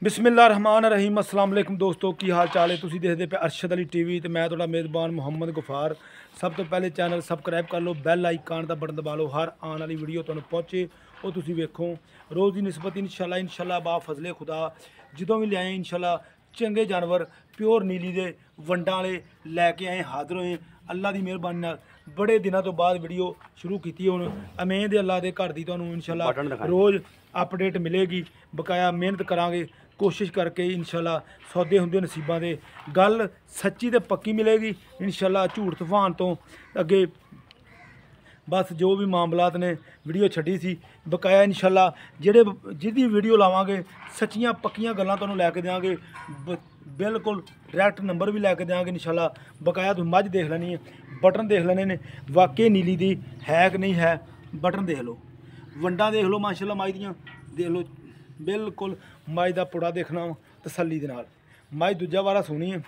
बिस्मिल्लाहिर्रहमानिर्रहीम अस्सलाम वालेकुम दोस्तों की हाल चाल है। तुसीं देखदे पे अरशद अली टीवी ते मैं तुहाडा मेज़बान मुहम्मद गफार। सब तो पहले चैनल सबसक्राइब कर लो, बैल आइकन का बटन दबा लो, हर आने वाली वीडियो तुहानूं पहुँचे वो तुसीं वेखो। रोज़ की निस्बत इंशाल्लाह बा फजले खुदा जदों भी लियाए इंशाल्लाह चंगे जानवर प्योर नीली दे वंडां वाले लैके आए, हाजिर होए अल्लाह की मेहरबानी नाल। बड़े दिनों तो बाद वीडियो शुरू की हुण उम्मीद है अल्लाह के घर की तुहानूं इंशाल्लाह रोज़ अपडेट मिलेगी। बकाया मेहनत करांगे, कोशिश करके इंशाल्लाह सौदे होंदे नसीबां दे, गल सच्ची ते पक्की मिलेगी इंशाल्लाह। झूठ तूफान तो अगे बस जो भी मामलात ने वीडियो छड्डी सी बकाया इंशाल्लाह जिहदी वीडियो लावांगे सच्चियां पक्कियां गल्लां तुहानूं लैके देंगे। बिल्कुल डायरैक्ट नंबर भी लैके देंगे इंशाल्लाह। बकाया तुम मझ देख लैनी है, बटन देख लेने ने वाकई नीली दी है कि नहीं है। बटन देख लो, वंडा देख लो माशाल्लाह मझ दियां देख लो, बिल्कुल मझ का पुड़ा देखना तसल्ली दे नाल। मझ दूजा वारा सोहनी है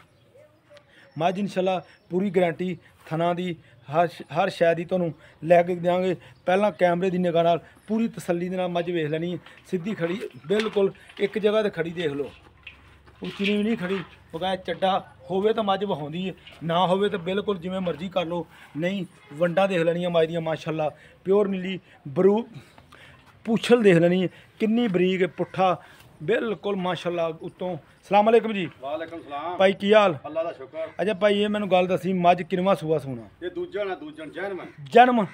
मझ इंशाल्लाह, पूरी गारंटी थना दी हर शै दी तुहानूं लैके देंगे। पहला कैमरे की निगाह नाल पूरी तसल्ली दे नाल मझ वेख लैनी है, सीधी खड़ी बिल्कुल एक जगह ते खड़ी देख लो, उच्ची नीवी नहीं खड़ी। बकाया चड्डा होवे तो मझ वहाउंदी है, ना होवे तो बिल्कुल जिवें मर्जी कर लो। नहीं वंडा देख लैनियां मझ दियां माशाल्लाह, प्योर नीली बरू पूछल देख लैनी है किन्नी बरीक है, पुट्ठा बिल्कुल माशाल्लाह उत्तों। सलाम अलैकुम जी। वालेकुम सलाम भाई की हाल? अल्लाह दा शुक्र। अच्छा भाई ये मैनू गल दसी मझ किनवा सूआ सूना? ये दूजन जन्म। जन्म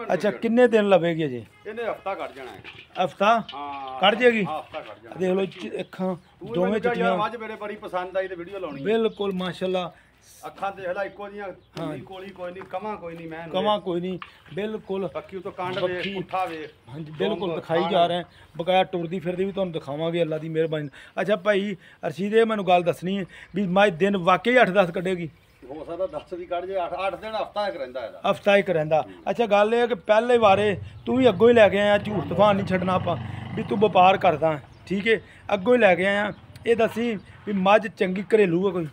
अच्छा किन्ने दिन लवेगी अजे? इन्हें हफ्ता कट जाना है। हफ्ता हां कट जाएगी? हफ्ता कट जाना। देख लो अखां दोवें चिट्टियां मझ मेरे बड़ी पसंद आई ते वीडियो लाउणी बिल्कुल माशाल्लाह। अखां देख ला इक्को जियां, नीली कोली कोई नहीं, कमा कोई नहीं, मैं कमा कोई नहीं बिल्कुल पक्की तो कांड वे पुट्ठा वे। हाँ जी बिल्कुल दिखाई जा रहे हैं। बकाया टुरदी फिरदी भी तुहानूं दिखावांगे अल्लाह की मेहरबानी। अच्छा भाई अरशीद ये मैनूं गल दसनी है भी मझ दिन वाकई 8-10 कड्ढेगी? हो सकदा 10 भी कट जाए, 8 दिन हफ्ता एक रहिंदा है। हफ्ता एक रहिंदा। अच्छा गल ये कि पहले वारे तू भी अगों ही लैके आया, झूठ तूफान नहीं छड्डना आपां भी तू व्यापार करदा, ठीक है अगों ही लैके आया। ये दसी भी मझ चंगी घरेलू है कोई?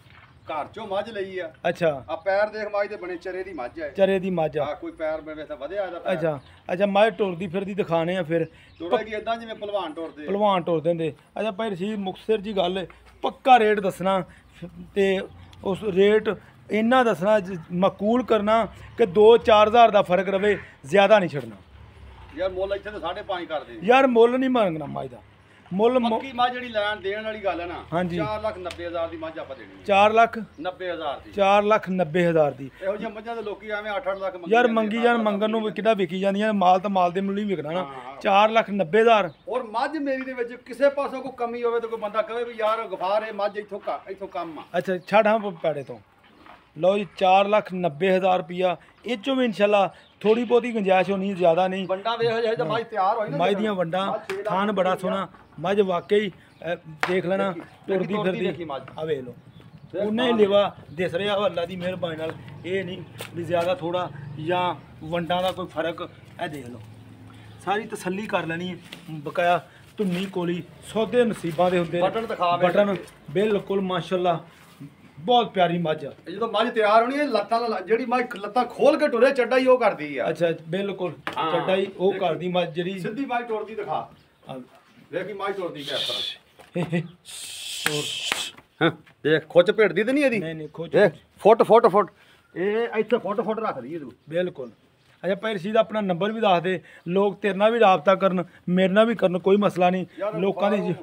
घर चों मझ लई आ। अच्छा आ पैर देख मझ दे बने चरे दी मझ है, चरे दी मझ आ। कोई पैर मेरे ते वधिया दा। अच्छा अच्छा मझ टुरदी फिरदी दिखाने आ फिर टुरेगी इदां जिवें भलवान टुरदे। भलवान टुरदे हुंदे। अच्छा भाई रशीद मुखतसर जी गल है, पक्का रेट दसना ते उस रेट इन्ना दसना मकूल करना कि 2-4 हज़ार का फर्क रवे, ज़्यादा नहीं छड़ना यार। मुੱਲ ਇੱਥੇ तो 5.5 कर दे यार, मुੱਲ नहीं मंगना मझ का। मुੱਲ पक्की मझ ਜਿਹੜੀ ਲੈਣ ਦੇਣ ਵਾਲੀ ਗੱਲ ਹੈ ਨਾ। ਹਾਂਜੀ 4,90,000 ਦੀ ਮੱਝ ਆਪਾਂ ਦੇਣੀ ਹੈ। 4,90,000 ਦੀ 4,90,000 ਦੀ। ਇਹੋ ਜਿਹੀਆਂ ਮੱਝਾਂ ਦੇ ਲੋਕੀ ਐਵੇਂ 8-8 ਲੱਖ ਮੰਗੀ ਯਾਰ ਮੰਗੀ ਜਾਣ, ਮੰਗਣ ਨੂੰ ਕਿੱਡਾ ਵਿਕੀ ਜਾਂਦੀਆਂ, ਮਾਲ ਤਾਂ ਮਾਲ ਦੇ ਮੁੱਲ ਹੀ ਵਿਕਣਾ ਨਾ। 4,90,000 ਔਰ ਮੱਝ ਮੇਰੀ ਦੇ ਵਿੱਚ ਕਿਸੇ ਪਾਸੋਂ ਕੋਈ ਕਮੀ ਹੋਵੇ ਤਾਂ ਕੋਈ ਬੰਦਾ ਕਹੇ ਵੀ ਯਾਰ ਗਫਾਰ ਇਹ ਮੱਝ ਇੱਥੋਂ ਕੰਮ ਆ। ਅੱਛਾ ਛੱਡ ਹਾਂ ਪੈੜੇ ਤੋਂ लो जी 4,90,000 रुपया। ये चो भी इंशाल्लाह थोड़ी बहुत ही गुंजाइश होनी, ज़्यादा नहीं। वंडा वेख जाए तो मझ तैयार होई ना, मझ दियां वंडा थान बड़ा सोहना, मझ वाकई देख लेना टुरदी फिरदी आ वेख लो उन्हें ही लेवा दिस रहा अल्लाह की मेहरबानी नाल। ये नहीं भी ज़्यादा थोड़ा या वंडा का कोई फर्क है, देख लो सारी तसल्ली कर लेनी है। बकाया धुन्नी कोली सौदे नसीबां दे हुंदे, बटन दिखा बटन बिल्कुल माशाल्लाह बहुत प्यारी मझ आ। जो मझ तैयार होनी है लत्तां जेड़ी मझ लत्तां खोल के टुरे चड्डा ही वो करदी है। अच्छा बिल्कुल चड्डा ही वो करदी मझ जेड़ी सीधी मझ टुरदी दिखा देखी मझ टुरदी किस तरह। और देख खुच भेड़दी ते नहीं एदी? नहीं नहीं खोज देख फुट ए इत्थे फुट रखदी है तू बिल्कुल। अच्छा भाई रशीद अपना नंबर भी दस दे, लोग तेरे नाल भी राबता करन, मेरे नाल भी करन, कोई मसला नहीं। लोकां दी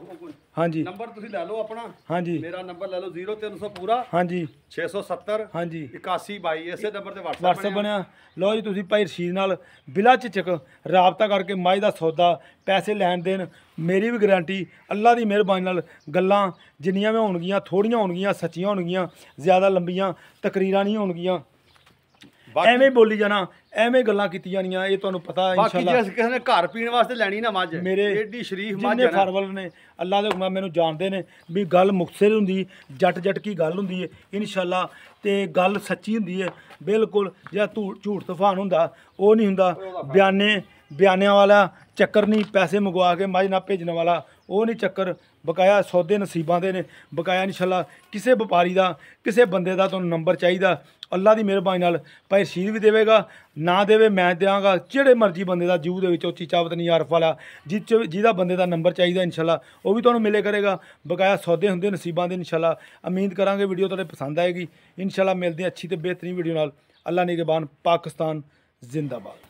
हाँ जी नंबर तुसीं ले लो अपना। हाँ जी मेरा नंबर ले लो 0300 पूरा। हाँ जी 670 हाँ जी 8122 इसे नंबर ते WhatsApp बनया। लो जी तुसीं भाई रशीद नाल बिला झिझक राबता करके मझ दा सौदा पैसे लैन देन, मेरी भी गारंटी अल्लाह की मेहरबानी नाल। गल्लां जिन्नियां भी होणगियां थोड़ियां होणगियां, सच्चियां होणगियां, ज़्यादा लंबियां तकरीरां नहीं होणगियां, ਐਵੇਂ बोली जाना, ਐਵੇਂ गल्लां कीती जानियां। ये तुहानूं पता इंशाल्लाह जिस किसी ने घर पीण वास्ते लैनी ना मझ मेरे एडी शरीफ मझ जिन्ने फार्मल ने अल्लाह दे हुक्म मैनूं जानदे ने भी गल मुखतसर हुंदी, जट की गल हुंदी है इंशाल्लाह, ते गल सच्ची हुंदी है बिल्कुल। जेह्ड़ा झूठ तूफान हुंदा ओह् नहीं हुंदा, बयाने वाला ਚੱਕਰ ਨਹੀਂ ਪੈਸੇ ਮੰਗਵਾ ਕੇ ਮੱਝ ਨਾ ਭੇਜਣ ਵਾਲਾ, ਉਹ ਨਹੀਂ ਚੱਕਰ। ਬਕਾਇਆ ਸੌਦੇ ਨਸੀਬਾਂ ਦੇ ਨੇ। ਬਕਾਇਆ ਇਨਸ਼ਾਅੱਲਾ ਕਿਸੇ ਵਪਾਰੀ ਦਾ ਕਿਸੇ ਬੰਦੇ ਦਾ ਤੁਹਾਨੂੰ ਨੰਬਰ ਚਾਹੀਦਾ, ਅੱਲਾ ਦੀ ਮਿਹਰਬਾਨੀ ਨਾਲ ਭਾਈ ਰਸ਼ੀਦ ਵੀ ਦੇਵੇਗਾ, ਨਾ ਦੇਵੇ ਮੈਂ ਦਿਆਂਗਾ। ਜਿਹੜੇ ਮਰਜ਼ੀ ਬੰਦੇ ਦਾ ਜੂ ਦੇ ਵਿੱਚ ਉੱਚੀ ਚਾਵਤ ਨਹੀਂ ਆਰਫ ਵਾਲਾ ਜਿਹਦਾ ਬੰਦੇ ਦਾ ਨੰਬਰ ਚਾਹੀਦਾ ਇਨਸ਼ਾਅੱਲਾ ਉਹ ਵੀ ਤੁਹਾਨੂੰ ਮਿਲੇ ਕਰੇਗਾ। ਬਕਾਇਆ ਸੌਦੇ ਹੁੰਦੇ ਨਸੀਬਾਂ ਦੇ ਇਨਸ਼ਾਅੱਲਾ। ਉਮੀਦ ਕਰਾਂਗੇ ਵੀਡੀਓ ਤੁਹਾਡੇ ਪਸੰਦ ਆਏਗੀ। ਇਨਸ਼ਾਅੱਲਾ ਮਿਲਦੇ ਹਾਂ ਅੱਛੀ ਤੇ ਬਿਹਤਰੀਨ ਵੀਡੀਓ ਨਾਲ। ਅੱਲਾ ਨਿਗਹਿਬਾਨ। ਪਾਕਿਸਤਾਨ ਜ਼ਿੰਦਾਬਾਦ।